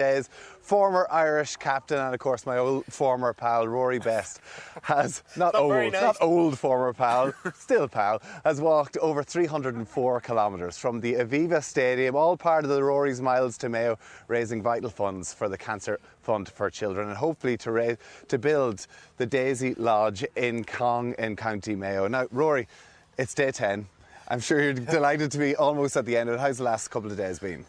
days. Former Irish captain and of course my old former pal Rory Best has not old former pal, still pal, has walked over 304 kilometres from the Aviva Stadium, all part of the Rory's Miles2Mayo, raising vital funds for the Cancer Fund for Children and hopefully to build the Daisy Lodge in Cong in County Mayo. Now Rory, it's day 10. I'm sure you're delighted to be almost at the end of it. How's the last couple of days been?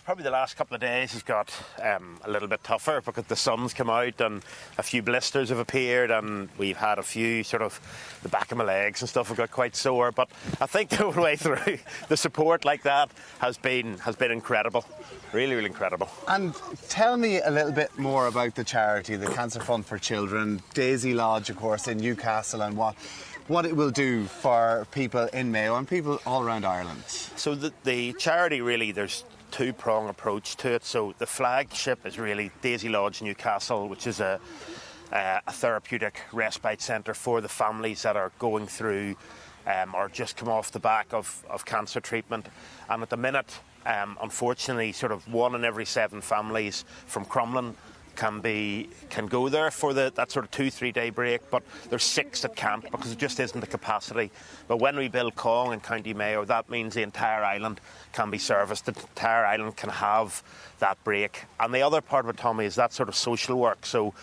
Probably the last couple of days has got a little bit tougher because the sun's come out and a few blisters have appeared and we've had a few sort of, the back of my legs and stuff have got quite sore, but I think the way through, the support like that has been incredible. Really, really incredible. And tell me a little bit more about the charity, the Cancer Fund for Children, Daisy Lodge, of course, in Newcastle, and what it will do for people in Mayo and people all around Ireland. So the charity really, there's two-prong approach to it. So the flagship is really Daisy Lodge Newcastle, which is a therapeutic respite centre for the families that are going through or just come off the back of cancer treatment. And at the minute, unfortunately, sort of 1 in every 7 families from Crumlin can go there for that sort of 2-3 day break, but there's 6 that can't because it just isn't the capacity. But when we build Cong in County Mayo, that means the entire island can be serviced, the entire island can have that break. And the other part of it, Tommy, is that sort of social work. So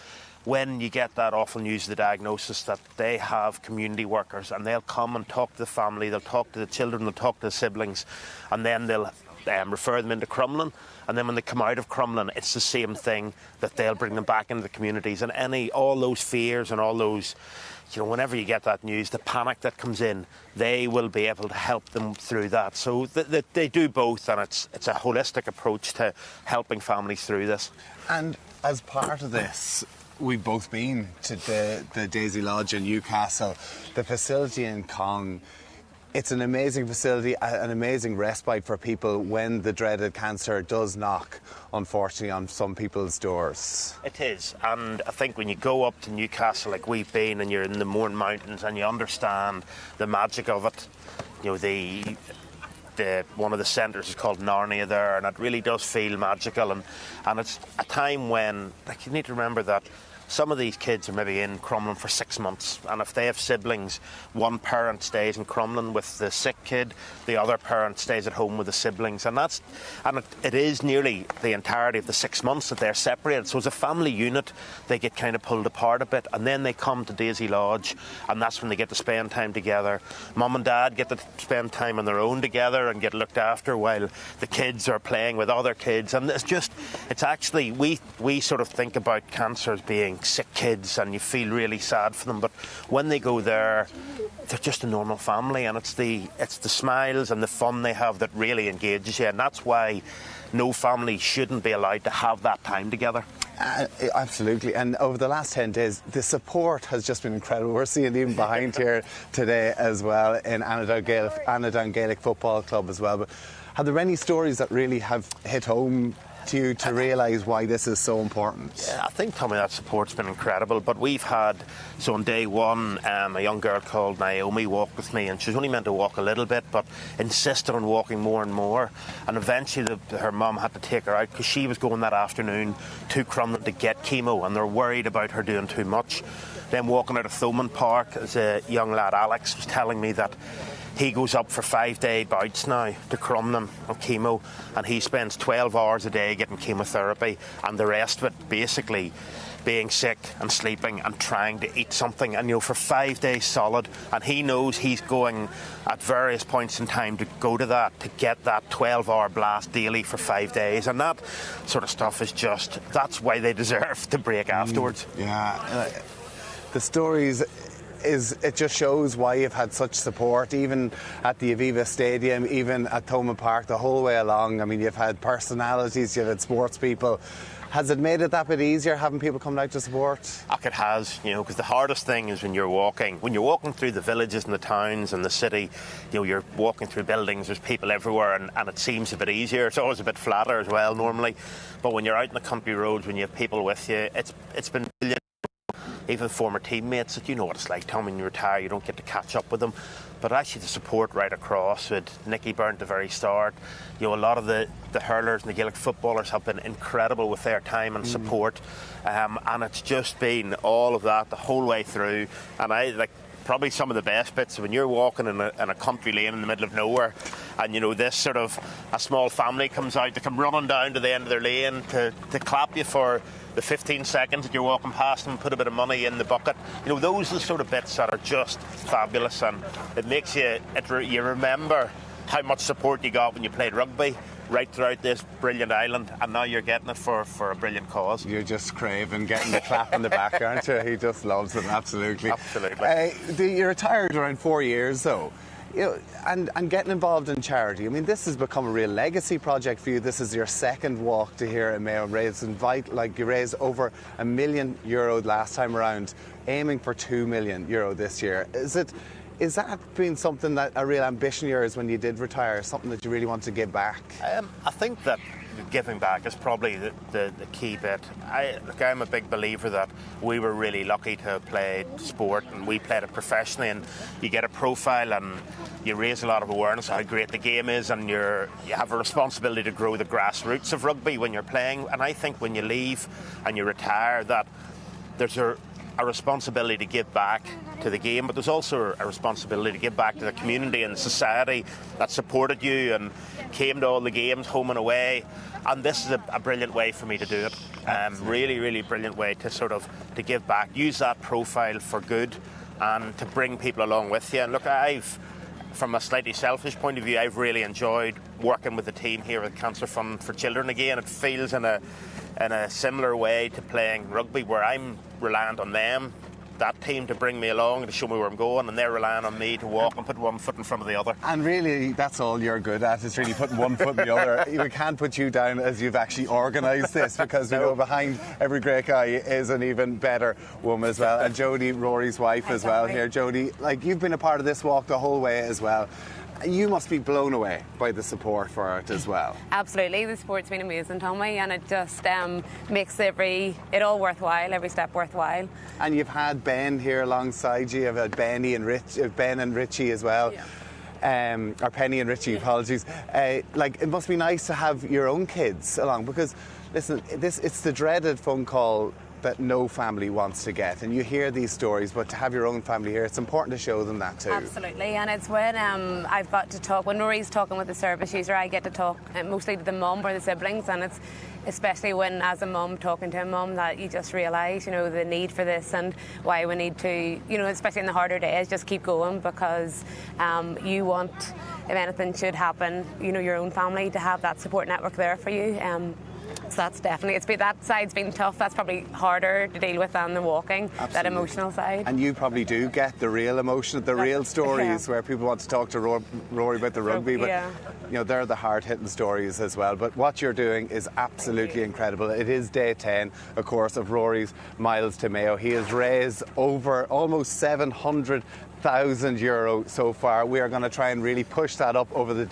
when you get that awful news of the diagnosis, that they have community workers and they'll come and talk to the family, they'll talk to the children, they'll talk to the siblings, and then they'll refer them into Crumlin, and then when they come out of Crumlin, it's the same thing, that they'll bring them back into the communities. And all those fears and all those, whenever you get that news, the panic that comes in, they will be able to help them through that. So they do both, and it's a holistic approach to helping families through this. And as part of this, we've both been to the Daisy Lodge in Newcastle, the facility in Cong. It's an amazing facility, an amazing respite for people when the dreaded cancer does knock, unfortunately, on some people's doors. It is, and I think when you go up to Newcastle like we've been and you're in the Mourne Mountains and you understand the magic of it, one of the centres is called Narnia there, and it really does feel magical, and it's a time when, you need to remember that some of these kids are maybe in Crumlin for 6 months, and if they have siblings, one parent stays in Crumlin with the sick kid, the other parent stays at home with the siblings, and it is nearly the entirety of the 6 months that they're separated. So as a family unit, they get kind of pulled apart a bit, and then they come to Daisy Lodge, and that's when they get to spend time together. Mum and Dad get to spend time on their own together and get looked after while the kids are playing with other kids, and it's actually, we sort of think about cancer as being sick kids and you feel really sad for them, but when they go there, they're just a normal family, and it's the smiles and the fun they have that really engages you, and that's why no family shouldn't be allowed to have that time together. Absolutely, and over the last 10 days the support has just been incredible. We're seeing it even behind here today as well in Anadown Gaelic Football Club as well. But have there any stories that really have hit home to you to realise why this is so important? Yeah, I think, Tommy, that support's been incredible, but we've had, so on day 1, a young girl called Naomi walked with me, and she was only meant to walk a little bit but insisted on walking more and more, and eventually her mum had to take her out because she was going that afternoon to Crumlin to get chemo, and they're worried about her doing too much. Then walking out of Thomond Park, as a young lad, Alex, was telling me that he goes up for 5-day bouts now to Crumlin on chemo, and he spends 12 hours a day getting chemotherapy, and the rest of it basically being sick and sleeping and trying to eat something, and for 5 days solid. And he knows he's going at various points in time to go to that, to get that 12-hour blast daily for 5 days, and that sort of stuff is that's why they deserve to break afterwards. Yeah, the stories, it just shows why you've had such support, even at the Aviva Stadium, even at Thomond Park, the whole way along. I mean, you've had personalities, you've had sports people. Has it made it that bit easier having people coming out to support? It has, because the hardest thing is when you're walking through the villages and the towns and the city, you're walking through buildings, there's people everywhere, and it seems a bit easier. It's always a bit flatter as well normally, but when you're out in the country roads, when you have people with you, it's been brilliant. Even former teammates, that you know what it's like, Tom, when you retire, you don't get to catch up with them. but actually the support right across with Nicky Byrne at the very start. A lot of the hurlers and the Gaelic footballers have been incredible with their time and support, and it's just been all of that the whole way through. And I like probably some of the best bits when you're walking in a country lane in the middle of nowhere, and this sort of a small family comes out, they come running down to the end of their lane to clap you for the 15 seconds that you're walking past them, put a bit of money in the bucket. Those are the sort of bits that are just fabulous, and it makes you remember how much support you got when you played rugby right throughout this brilliant island, and now you're getting it for a brilliant cause. You're just craving getting the clap in the back, aren't you? He just loves it, absolutely. Absolutely. You retired around 4 years, though. And getting involved in charity. I mean, this has become a real legacy project for you. This is your second walk to here at Mayo. You raised over €1 million last time around, aiming for €2 million this year. Is that been something that a real ambition of yours when you did retire, something that you really want to give back? I think that giving back is probably the key bit. I'm a big believer that we were really lucky to have played sport, and we played it professionally, and you get a profile and you raise a lot of awareness of how great the game is, and you have a responsibility to grow the grassroots of rugby when you're playing. And I think when you leave and you retire, that there's a responsibility to give back to the game, but there's also a responsibility to give back to the community and the society that supported you and came to all the games home and away. And this is a brilliant way for me to do it. Really, really brilliant way to give back, use that profile for good and to bring people along with you. And look, from a slightly selfish point of view, I've really enjoyed working with the team here at Cancer Fund for Children again. It feels in a similar way to playing rugby, where I'm reliant on them, that team, to bring me along and to show me where I'm going, and they're relying on me to walk and put one foot in front of the other. And really, that's all you're good at, is really putting one foot in the other. We can't put you down as you've actually organised this, because we know behind every great guy is an even better woman as well. And Jodie, Rory's wife as well here. Jodie, you've been a part of this walk the whole way as well. You must be blown away by the support for it as well. Absolutely, the support's been amazing, Tommy, and it just makes it all worthwhile, every step worthwhile. And you've had Ben here alongside you. You've had Ben and Richie as well. Yeah. Or Penny and Richie, apologies. It must be nice to have your own kids along, because listen, it's the dreaded phone call that no family wants to get, and you hear these stories, but to have your own family here, it's important to show them that too. Absolutely, and it's when I've got to talk, when Rory's talking with the service user, I get to talk mostly to the mum or the siblings, and it's especially when, as a mum, talking to a mum, that you just realise, the need for this and why we need to, especially in the harder days, just keep going, because you want, if anything should happen, your own family to have that support network there for you. So that's definitely, that side's been tough. That's probably harder to deal with than the walking. Absolutely. That emotional side. And you probably do get the real emotion, the real stories, where people want to talk to Rory about the rugby, but they're the hard-hitting stories as well. But what you're doing is absolutely incredible. It is day 10, of course, of Rory's Miles2Mayo. He has raised over almost €700,000 so far. We are going to try and really push that up over the